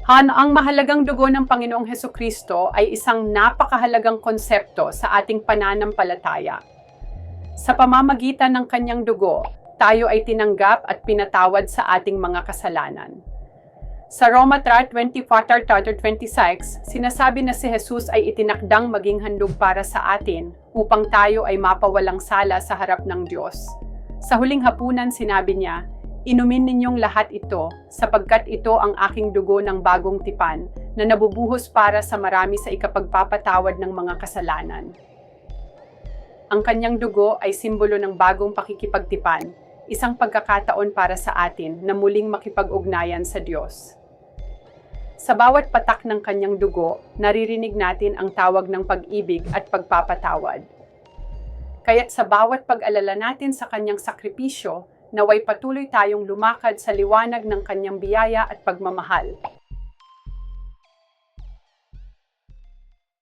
Ang mahalagang dugo ng Panginoong Hesukristo ay isang napakahalagang konsepto sa ating pananampalataya. Sa pamamagitan ng kanyang dugo, tayo ay tinanggap at pinatawad sa ating mga kasalanan. Sa Roma 3:24-26, sinasabi na si Jesus ay itinakdang maging handog para sa atin upang tayo ay mapawalang sala sa harap ng Diyos. Sa huling hapunan sinabi niya, "Inumin ninyong lahat ito, sapagkat ito ang aking dugo ng bagong tipan na nabubuhos para sa marami sa ikapagpapatawad ng mga kasalanan." Ang kanyang dugo ay simbolo ng bagong pakikipagtipan, isang pagkakataon para sa atin na muling makipag-ugnayan sa Diyos. Sa bawat patak ng kanyang dugo, naririnig natin ang tawag ng pag-ibig at pagpapatawad. Kaya't sa bawat pag-alala natin sa kanyang sakripisyo, naway patuloy tayong lumakad sa liwanag ng kanyang biyaya at pagmamahal.